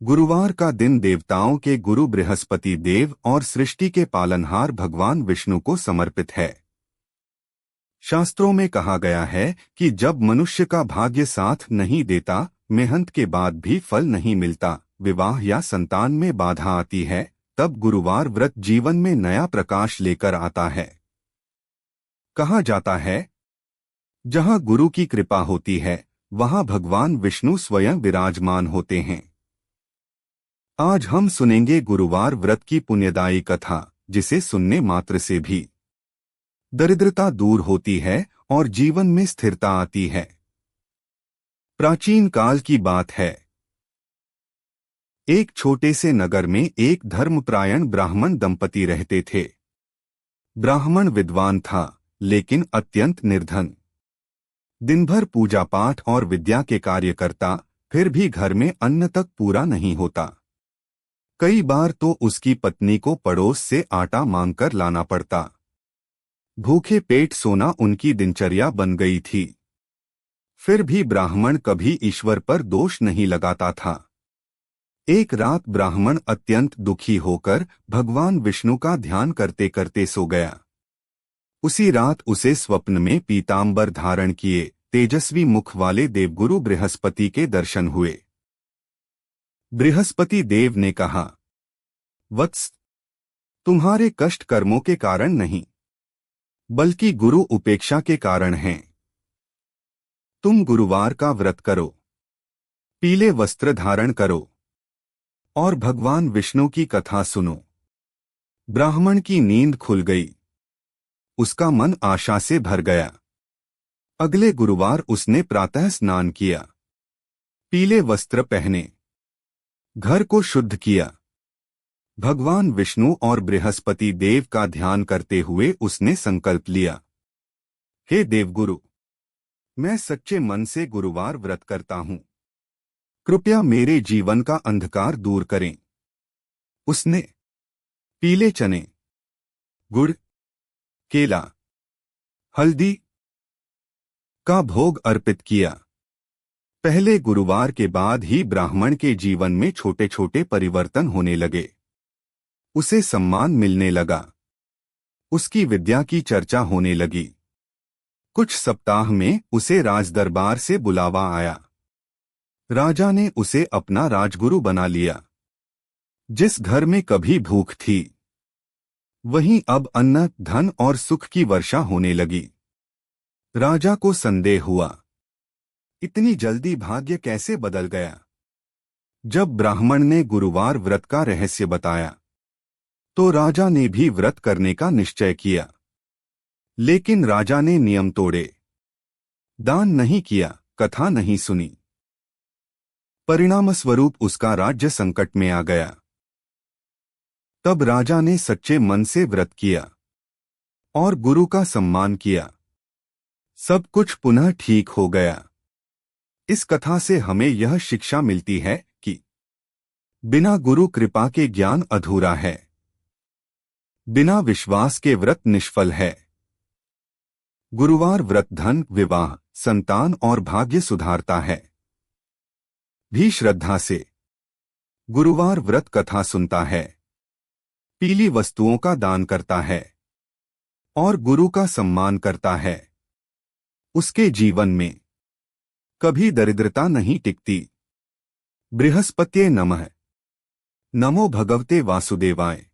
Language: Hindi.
गुरुवार का दिन देवताओं के गुरु बृहस्पति देव और सृष्टि के पालनहार भगवान विष्णु को समर्पित है। शास्त्रों में कहा गया है कि जब मनुष्य का भाग्य साथ नहीं देता, मेहनत के बाद भी फल नहीं मिलता, विवाह या संतान में बाधा आती है, तब गुरुवार व्रत जीवन में नया प्रकाश लेकर आता है। कहा जाता है, जहां गुरु की कृपा होती है, वहां भगवान विष्णु स्वयं विराजमान होते हैं। आज हम सुनेंगे गुरुवार व्रत की पुण्यदायी कथा, जिसे सुनने मात्र से भी दरिद्रता दूर होती है और जीवन में स्थिरता आती है। प्राचीन काल की बात है। एक छोटे से नगर में एक धर्मपरायण ब्राह्मण दंपति रहते थे। ब्राह्मण विद्वान था, लेकिन अत्यंत निर्धन। दिन भर पूजा पाठ और विद्या के कार्य करता, फिर भी घर में अन्न तक पूरा नहीं होता। कई बार तो उसकी पत्नी को पड़ोस से आटा मांगकर लाना पड़ता। भूखे पेट सोना उनकी दिनचर्या बन गई थी। फिर भी ब्राह्मण कभी ईश्वर पर दोष नहीं लगाता था। एक रात ब्राह्मण अत्यंत दुखी होकर भगवान विष्णु का ध्यान करते करते सो गया। उसी रात उसे स्वप्न में पीतांबर धारण किए तेजस्वी मुख वाले देवगुरु बृहस्पति के दर्शन हुए। बृहस्पति देव ने कहा, वत्स, तुम्हारे कष्ट कर्मों के कारण नहीं, बल्कि गुरु उपेक्षा के कारण हैं। तुम गुरुवार का व्रत करो, पीले वस्त्र धारण करो और भगवान विष्णु की कथा सुनो। ब्राह्मण की नींद खुल गई। उसका मन आशा से भर गया। अगले गुरुवार उसने प्रातः स्नान किया, पीले वस्त्र पहने, घर को शुद्ध किया। भगवान विष्णु और बृहस्पति देव का ध्यान करते हुए उसने संकल्प लिया, हे देवगुरु, मैं सच्चे मन से गुरुवार व्रत करता हूं। कृपया मेरे जीवन का अंधकार दूर करें। उसने पीले चने, गुड़, केला, हल्दी का भोग अर्पित किया। पहले गुरुवार के बाद ही ब्राह्मण के जीवन में छोटे छोटे परिवर्तन होने लगे। उसे सम्मान मिलने लगा। उसकी विद्या की चर्चा होने लगी। कुछ सप्ताह में उसे राजदरबार से बुलावा आया। राजा ने उसे अपना राजगुरु बना लिया। जिस घर में कभी भूख थी, वहीं अब अन्न, धन और सुख की वर्षा होने लगी। राजा को संदेह हुआ, इतनी जल्दी भाग्य कैसे बदल गया। जब ब्राह्मण ने गुरुवार व्रत का रहस्य बताया, तो राजा ने भी व्रत करने का निश्चय किया। लेकिन राजा ने नियम तोड़े, दान नहीं किया, कथा नहीं सुनी। परिणामस्वरूप उसका राज्य संकट में आ गया। तब राजा ने सच्चे मन से व्रत किया और गुरु का सम्मान किया। सब कुछ पुनः ठीक हो गया। इस कथा से हमें यह शिक्षा मिलती है कि बिना गुरु कृपा के ज्ञान अधूरा है। बिना विश्वास के व्रत निष्फल है। गुरुवार व्रत धन, विवाह, संतान और भाग्य सुधारता है। भी श्रद्धा से गुरुवार व्रत कथा सुनता है, पीली वस्तुओं का दान करता है और गुरु का सम्मान करता है, उसके जीवन में कभी दरिद्रता नहीं टिकती। बृहस्पत्ये नमः। नमो भगवते वासुदेवाय।